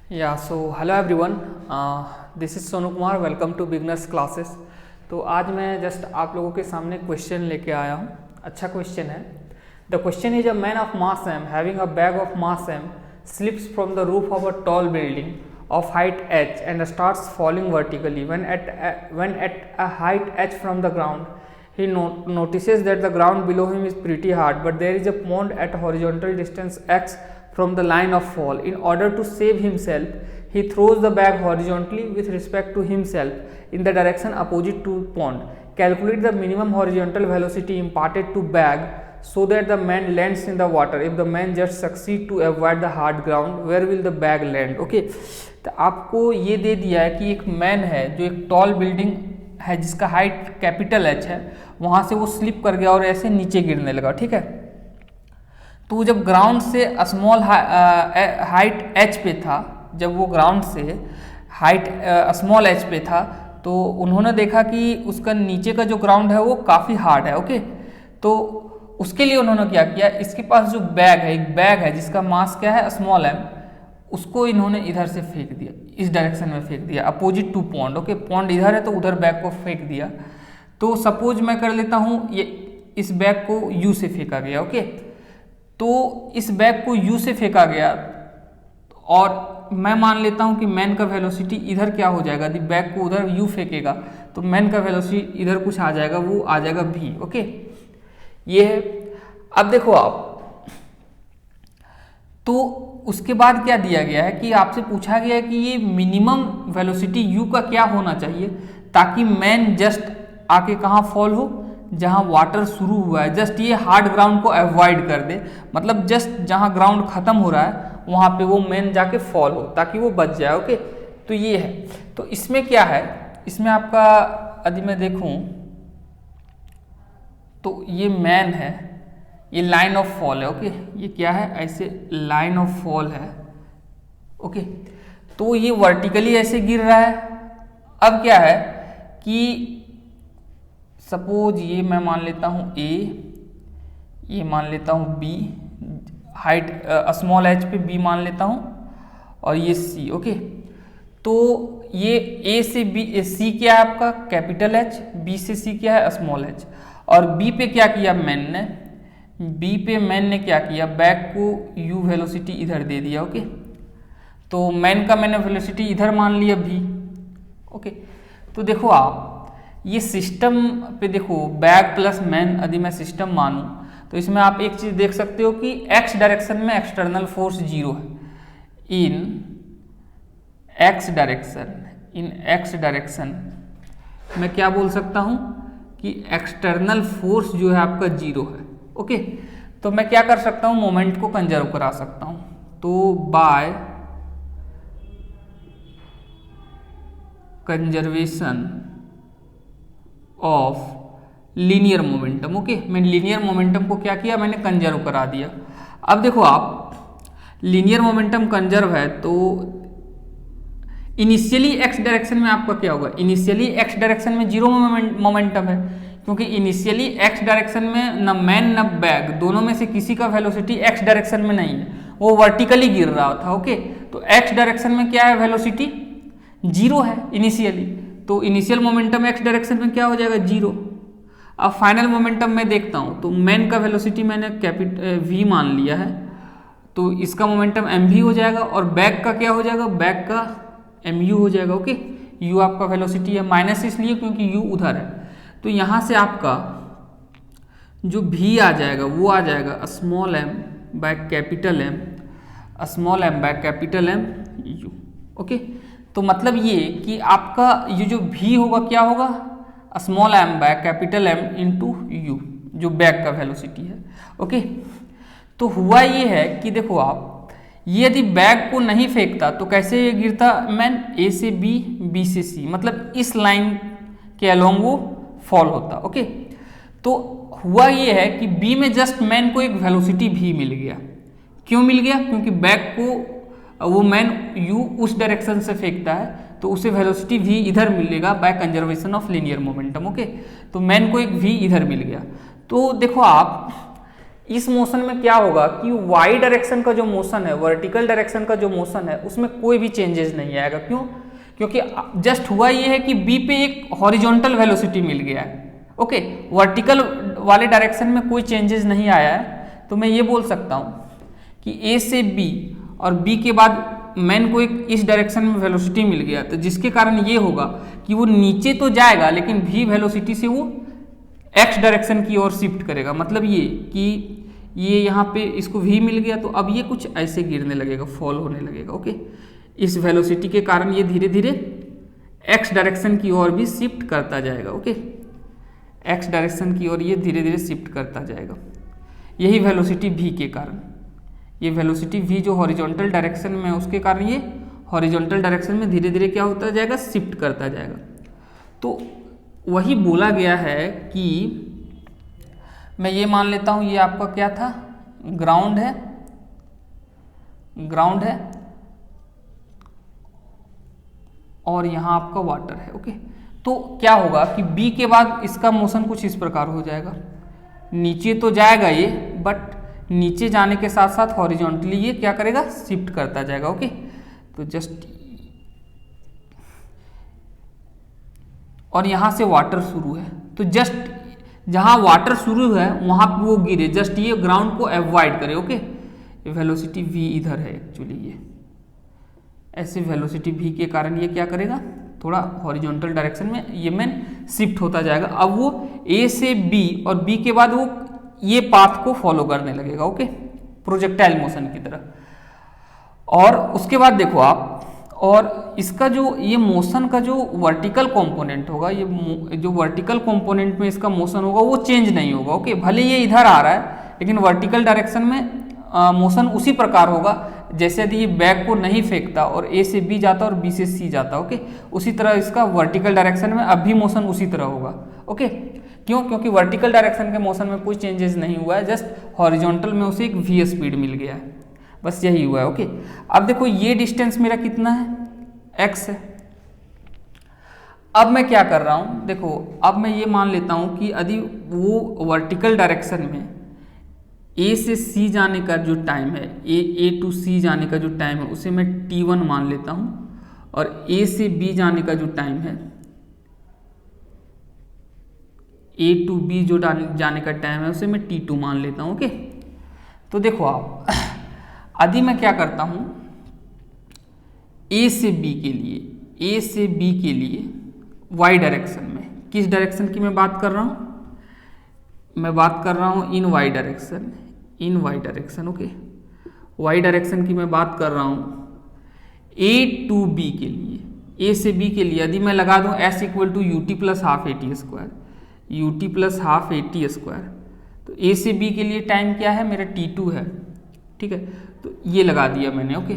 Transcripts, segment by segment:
So hello everyone, this is Sonu Kumar. Welcome to beginners classes. तो आज मैं जस्ट आप लोगों के सामने क्वेश्चन लेके आया हूँ। अच्छा क्वेश्चन है। The question is a man of mass m having a bag of mass m slips from the roof of a tall building of height h and starts falling vertically. When at a height h from the ground, he notices that the ground below him is pretty hard, but there is a pond at a horizontal distance x from the line of fall. In order to save himself, he throws the bag horizontally with respect to himself in the direction opposite to pond. Calculate the minimum horizontal velocity imparted to bag so that the man lands in the water. If the man just succeed to avoid the hard ground, where will the bag land? Okay, तो आपको ये दे दिया है कि एक man है जो एक टॉल बिल्डिंग है जिसका हाइट कैपिटल एच है, वहाँ से वो स्लिप कर गया और ऐसे नीचे गिरने लगा। ठीक है, तो जब ग्राउंड से स्मॉल हाइट एच पे था, जब वो ग्राउंड से हाइट स्मॉल एच पे था, तो उन्होंने देखा कि उसका नीचे का जो ग्राउंड है वो काफ़ी हार्ड है। ओके, तो उसके लिए उन्होंने क्या किया, इसके पास जो बैग है, एक बैग है जिसका मास क्या है स्मॉल एम, उसको इन्होंने इधर से फेंक दिया, इस डायरेक्शन में फेंक दिया opposite to pond. Okay, pond इधर है तो उधर बैग को फेंक दिया। तो सपोज मैं कर लेता हूँ ये इस बैग को यू से फेंका गया। ओके, तो इस बैग को यू से फेंका गया और मैं मान लेता हूँ कि मैन का वेलोसिटी इधर क्या हो जाएगा, यदि बैग को उधर यू फेंकेगा तो मैन का वेलोसिटी इधर कुछ आ जाएगा, वो आ जाएगा भी। ओके, ये है। अब देखो आप, तो उसके बाद क्या दिया गया है कि आपसे पूछा गया है कि ये मिनिमम वेलोसिटी u का क्या होना चाहिए ताकि मैन जस्ट आके कहाँ फॉल हो, जहाँ वाटर शुरू हुआ है, जस्ट ये हार्ड ग्राउंड को अवॉइड कर दे, मतलब जस्ट जहाँ ग्राउंड खत्म हो रहा है वहाँ पे वो मैन जाके फॉल हो ताकि वो बच जाए। ओके, तो ये है। तो इसमें क्या है, इसमें आपका यदि मैं देखूँ तो ये मैन है, ये लाइन ऑफ फॉल है। ओके, ये क्या है, ऐसे लाइन ऑफ फॉल है। ओके, तो ये वर्टिकली ऐसे गिर रहा है। अब क्या है कि सपोज ये मैं मान लेता हूँ ए, ये मान लेता हूँ बी, हाइट स्मॉल एच पे बी मान लेता हूँ, और ये सी। ओके, तो ये ए से बी, सी क्या है आपका कैपिटल एच, बी से सी क्या है स्मॉल एच, और बी पे क्या किया मैन ने, बी पे मैन ने क्या किया, बैग को यू वेलोसिटी इधर दे दिया। ओके, तो मैन का मैंने वेलोसिटी इधर मान लिया भी। ओके, तो देखो आप ये सिस्टम पे देखो, बैग प्लस मैन यदि मैं सिस्टम मानूं तो इसमें आप एक चीज देख सकते हो कि एक्स डायरेक्शन में एक्सटर्नल फोर्स 0 है। इन एक्स डायरेक्शन मैं क्या बोल सकता हूं कि एक्सटर्नल फोर्स जो है आपका 0 है। ओके, तो मैं क्या कर सकता हूं, मोमेंट को कंजर्व करा सकता हूं, तो by conservation of linear momentum. Okay, मैंने लीनियर मोमेंटम को क्या किया, मैंने कंजर्व करा दिया। अब देखो आप, लीनियर मोमेंटम कंजर्व है तो इनिशियली एक्स डायरेक्शन में आपका क्या होगा, इनिशियली एक्स डायरेक्शन में 0 मोमेंटम है, क्योंकि इनिशियली एक्स डायरेक्शन में न मैन न बैग दोनों में से किसी का वेलोसिटी एक्स डायरेक्शन में नहीं है, वो वर्टिकली गिर रहा था। ओके, तो एक्स डायरेक्शन में क्या है, वेलोसिटी 0 है इनिशियली, तो इनिशियल मोमेंटम एक्स डायरेक्शन में क्या हो जाएगा, 0। अब फाइनल मोमेंटम में देखता हूँ तो मैन का वेलोसिटी मैंने v मान लिया है, तो इसका मोमेंटम mv हो जाएगा, और बैग का क्या हो जाएगा, बैग का mu हो जाएगा। ओके, u आपका वेलोसिटी है, माइनस इसलिए क्योंकि u उधर है, तो यहाँ से आपका जो v आ जाएगा वो आ जाएगा small m by capital M, small m by capital M u। Okay, तो मतलब ये कि आपका ये जो v होगा क्या होगा, small m by capital M into u, जो बैग का वेलोसिटी है। ओके, तो हुआ ये है कि देखो आप, ये यदि बैग को नहीं फेंकता तो कैसे ये गिरता, मैन ए से बी, बी से सी, मतलब इस लाइन के अलोंग वो फॉल होता। ओके, तो हुआ ये है कि बी में जस्ट मैन को एक वेलोसिटी भी मिल गया। क्यों मिल गया, क्योंकि बैग को वो मैन यू उस डायरेक्शन से फेंकता है तो उसे वेलोसिटी v इधर मिलेगा by conservation of linear momentum. Okay, तो मैन को एक v इधर मिल गया। तो देखो आप, इस मोशन में क्या होगा कि वाई डायरेक्शन का जो मोशन है, वर्टिकल डायरेक्शन का जो मोशन है, उसमें कोई भी चेंजेस नहीं आएगा। क्यों? क्योंकि जस्ट हुआ ये है कि बी पे एक हॉरिजॉन्टल वेलोसिटी मिल गया है। ओके, वर्टिकल वाले डायरेक्शन में कोई चेंजेस नहीं आया है, तो मैं ये बोल सकता हूँ कि ए से बी और बी के बाद मैन को एक इस डायरेक्शन में वेलोसिटी मिल गया, तो जिसके कारण ये होगा कि वो नीचे तो जाएगा लेकिन v वेलोसिटी से वो x डायरेक्शन की ओर शिफ्ट करेगा। मतलब ये कि ये यहाँ पे इसको v मिल गया, तो अब ये कुछ ऐसे गिरने लगेगा, फॉल होने लगेगा। ओके, इस वेलोसिटी के कारण ये धीरे धीरे x डायरेक्शन की ओर भी शिफ्ट करता जाएगा। ओके, x डायरेक्शन की ओर ये धीरे धीरे शिफ्ट करता जाएगा, यही वेलोसिटी v के कारण। ये वेलोसिटी v जो हॉरिजॉन्टल डायरेक्शन में है, उसके कारण ये हॉरिजॉन्टल डायरेक्शन में धीरे धीरे क्या होता जाएगा, शिफ्ट करता जाएगा। तो वही बोला गया है कि मैं ये मान लेता हूं ये आपका क्या था, ग्राउंड है, ग्राउंड है और यहां आपका वाटर है। ओके, तो क्या होगा कि b के बाद इसका मोशन कुछ इस प्रकार हो जाएगा, नीचे तो जाएगा ये, बट नीचे जाने के साथ साथ हॉरिजॉन्टली ये क्या करेगा, शिफ्ट करता जाएगा। ओके, तो जस्ट और यहां से वाटर शुरू है, तो जस्ट जहां वाटर शुरू है वहां पे वो गिरे, जस्ट ये ग्राउंड को अवॉइड करे। ओके, वेलोसिटी v इधर है एक्चुअली, ये ऐसे वेलोसिटी v के कारण ये क्या करेगा, थोड़ा हॉरिजॉन्टल डायरेक्शन में ये मैन शिफ्ट होता जाएगा। अब वो a से b और b के बाद वो ये पाथ को फॉलो करने लगेगा। ओके, प्रोजेक्टाइल मोशन की तरह। और उसके बाद देखो आप, और इसका जो ये मोशन का जो वर्टिकल कंपोनेंट होगा, ये जो वर्टिकल कंपोनेंट में इसका मोशन होगा वो चेंज नहीं होगा। ओके, भले ये इधर आ रहा है लेकिन वर्टिकल डायरेक्शन में मोशन उसी प्रकार होगा जैसे यदि ये बैग को नहीं फेंकता और ए से बी जाता और बी से सी जाता। ओके, उसी तरह इसका वर्टिकल डायरेक्शन में अब भी मोशन उसी तरह होगा। ओके, क्यों? क्योंकि वर्टिकल डायरेक्शन के मोशन में कोई चेंजेस नहीं हुआ है, जस्ट हॉरिजॉन्टल में उसे एक v स्पीड मिल गया है, बस यही हुआ है। ओके, अब देखो ये डिस्टेंस मेरा कितना है, x है। अब मैं क्या कर रहा हूं, देखो अब मैं ये मान लेता हूं कि यदि वो वर्टिकल डायरेक्शन में a से c जाने का जो टाइम है, a टू c जाने का जो टाइम है उसे मैं t1 मान लेता हूं, और a से b जाने का जो टाइम है, a टू b जो जाने का टाइम है उसे मैं t2 मान लेता हूं। ओके, तो देखो आप, यदि मैं क्या करता हूं, a से b के लिए, a से b के लिए y डायरेक्शन में, किस डायरेक्शन की मैं बात कर रहा हूं, मैं बात कर रहा हूं इन y डायरेक्शन, इन y direction. Okay, y direction की मैं बात कर रहा हूं a टू b के लिए, a से b के लिए यदि मैं लगा दूं s equal to u t plus half a t square, u t plus half a t square, तो a से b के लिए टाइम क्या है मेरा t2 है। ठीक है, तो ये लगा दिया मैंने। ओके,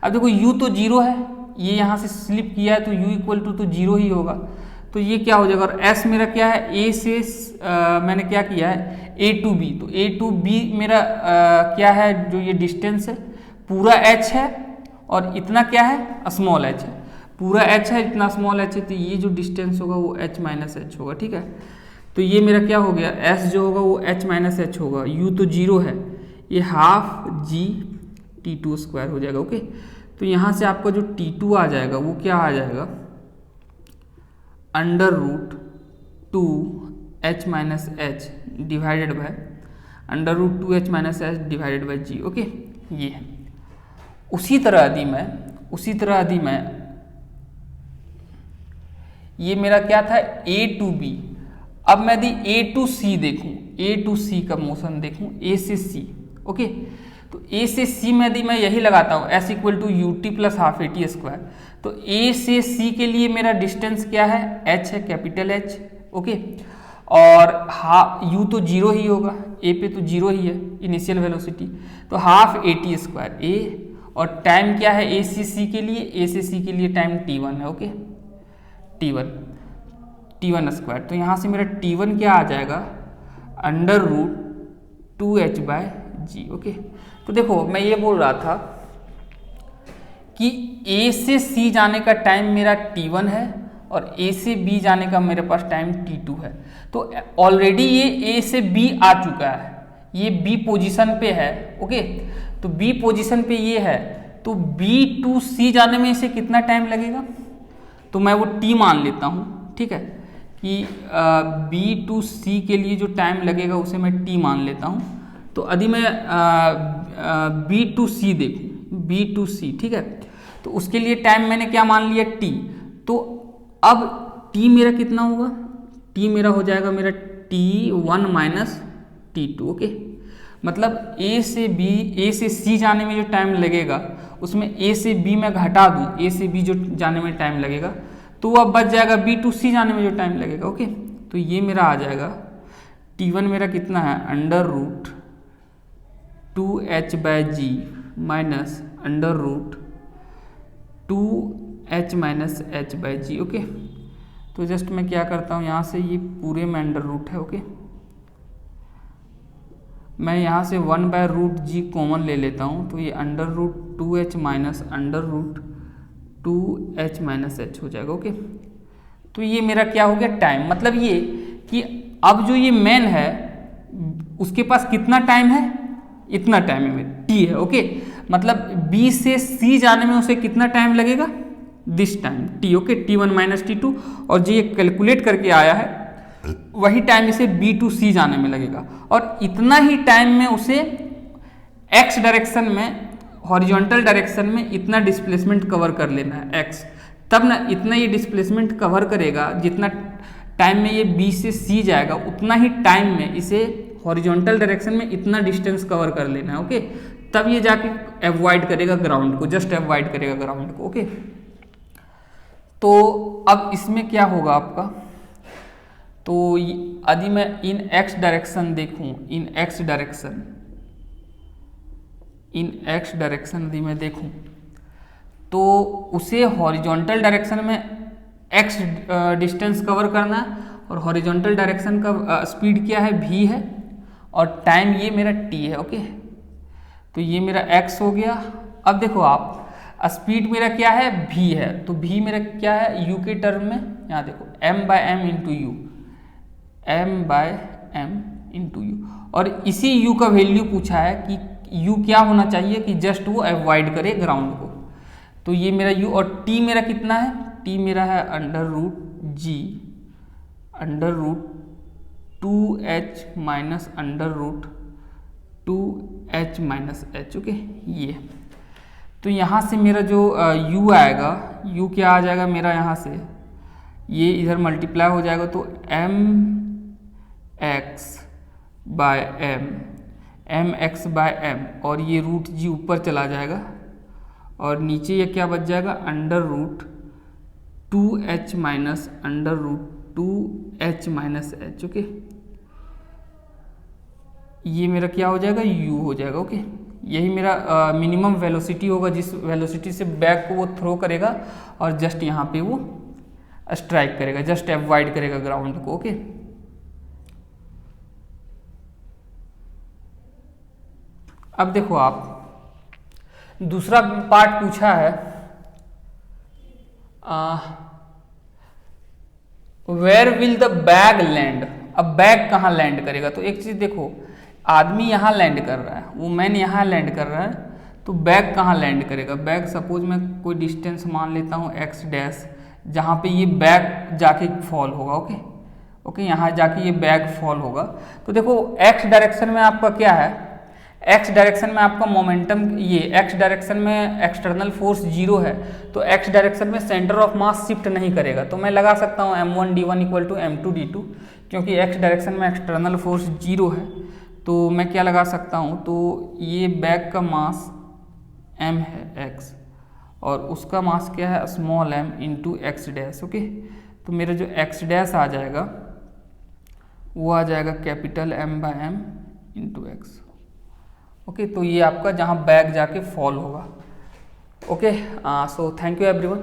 अब देखो u तो 0 है, ये यहाँ से स्लिप किया है तो u इक्वल टू तो 0 ही होगा, तो ये क्या हो जाएगा, और s मेरा क्या है, a से मैंने क्या किया है a टू b, तो a टू b मेरा क्या है, जो ये डिस्टेंस है पूरा h है और इतना क्या है स्मॉल h है, पूरा h है इतना स्मॉल h है, तो ये जो डिस्टेंस होगा वो h माइनस h होगा। ठीक है, तो ये मेरा क्या हो गया, s जो होगा वो h माइनस h होगा, u तो 0 है, ये हाफ g t2 स्क्वायर हो जाएगा। ओके, तो यहाँ से आपका जो t2 आ जाएगा वो क्या आ जाएगा, under root 2h minus h divided by under root 2h minus h divided by g। Okay, ये है। उसी तरह यदि मैं ये मेरा क्या था a टू b, अब मैं यदि a टू c देखूं, a टू c का मोशन देखूं, a से c। ओके, तो a से c में यदि मैं यही लगाता हूं s equal to u t plus half a t square, तो a से c के लिए मेरा डिस्टेंस क्या है, h है, कैपिटल H। ओके, और u तो 0 ही होगा, a पे तो 0 ही है इनिशियल वेलोसिटी, तो half a t square a, और टाइम क्या है a से c के लिए, a से c के लिए टाइम t1 है। ओके, t1 स्क्वायर, तो यहाँ से मेरा t1 क्या आ जाएगा, under root 2h by g। Okay, तो देखो मैं ये बोल रहा था कि a से c जाने का टाइम मेरा t1 है और a से b जाने का मेरे पास टाइम t2 है, तो ऑलरेडी ये a से b आ चुका है, ये बी पोजीशन पे है, ओके। तो बी पोजीशन पे ये है, तो बी टू सी जाने में इसे कितना टाइम लगेगा, तो मैं वो टी मान लेता हूँ, ठीक है, कि बी टू सी के लिए जो टाइम लगेगा उसे मैं टी मान लेता हूँ। तो यदि मैं बी टू सी देखूँ, बी टू सी, ठीक है, तो उसके लिए टाइम मैंने क्या मान लिया, टी। तो अब टी मेरा कितना होगा, टी मेरा हो जाएगा मेरा T1 माइनस T2, ओके। मतलब ए से सी जाने में जो टाइम लगेगा उसमें ए से बी मैं घटा दूं, ए से बी जो जाने में टाइम लगेगा, तो अब बच जाएगा बी टू सी जाने में जो टाइम लगेगा, ओके। तो ये मेरा आ जाएगा T1 मेरा कितना है, under root 2h/g minus under root 2h minus h/g, okay. तो जस्ट मैं क्या करता हूँ, यहाँ से ये पूरे में अंडर रूट है, ओके। मैं यहाँ से 1/√g कॉमन ले लेता हूँ, तो ये under root 2h minus under root 2h minus h हो जाएगा, ओके। तो ये मेरा क्या हो गया, टाइम। मतलब ये कि अब जो ये मैन है उसके पास कितना टाइम है, इतना टाइम है, t है, ओके। मतलब b से c जाने में उसे कितना टाइम लगेगा, this time t, okay, T1 minus T2। और जो ये कैलकुलेट करके आया है वही टाइम इसे B टू C जाने में लगेगा, और इतना ही टाइम में उसे x डायरेक्शन में, हॉरिजॉन्टल डायरेक्शन में इतना डिस्प्लेसमेंट कवर कर लेना है x, तब ना इतना ये डिस्प्लेसमेंट कवर करेगा, जितना टाइम में ये B से C जाएगा उतना ही टाइम में इसे हॉरिजॉन्टल डायरेक्शन में इतना डिस्टेंस कवर कर लेना है, ओके। तब ये जाके अवॉइड करेगा ग्राउंड को, जस्ट अवॉइड करेगा ग्राउंड को, ओके। तो अब इसमें क्या होगा आपका, तो यदि मैं इन x डायरेक्शन देखूं, इन x डायरेक्शन यदि मैं देखूं, तो उसे हॉरिजॉन्टल डायरेक्शन में x डिस्टेंस कवर करना है, और हॉरिजॉन्टल डायरेक्शन का स्पीड क्या है, v है, और टाइम ये मेरा t है, ओके। तो ये मेरा x हो गया। अब देखो आप, स्पीड मेरा क्या है, v है, तो v मेरा क्या है, u के टर्म में, यहाँ देखो m/m into you, m/m into you, और इसी u का वैल्यू पूछा है कि u क्या होना चाहिए कि जस्ट वो अवॉइड करे ग्राउंड को। तो ये मेरा u, और t मेरा कितना है, t मेरा है under root g under root 2h minus under root 2h minus h, okay. ये तो यहाँ से मेरा जो u आएगा, u क्या आ जाएगा मेरा, यहाँ से ये इधर मल्टीप्लाई हो जाएगा, तो mx/m, और ये रूट g ऊपर चला जाएगा, और नीचे ये क्या बच जाएगा, under root 2h minus under root 2h minus h, okay. ये मेरा क्या हो जाएगा, u हो जाएगा, ओके। यही मेरा मिनिमम वेलोसिटी होगा, जिस वेलोसिटी से बैग को वो थ्रो करेगा और जस्ट यहाँ पे वो स्ट्राइक करेगा, जस्ट अवॉइड करेगा ग्राउंड को, ओके। अब देखो आप, दूसरा पार्ट पूछा है, where will the bag land. अब बैग कहाँ लैंड करेगा, तो एक चीज देखो, आदमी यहाँ लैंड कर रहा है, वो मैन यहाँ लैंड कर रहा है, तो बैग कहाँ लैंड करेगा, बैग सपोज मैं कोई डिस्टेंस मान लेता हूँ x डैश, जहाँ पे ये बैग जाके फॉल होगा, ओके ओके, यहाँ जाके ये बैग फॉल होगा। तो देखो x डायरेक्शन में आपका क्या है, x डायरेक्शन में आपका मोमेंटम, ये x डायरेक्शन में एक्सटर्नल फोर्स 0 है, तो x डायरेक्शन में सेंटर ऑफ मास शिफ्ट नहीं करेगा, तो मैं लगा सकता हूँ m1d1 इक्वल टू m2d2, क्योंकि x डायरेक्शन में एक्सटर्नल फोर्स 0 है, तो मैं क्या लगा सकता हूँ, तो ये बैग का मास m है x, और उसका मास क्या है, small m into x dash, okay. तो मेरा जो x डैश आ जाएगा वो आ जाएगा capital m/m into x, okay. तो ये आपका जहाँ बैग जाके फॉल होगा, okay. So thank you everyone.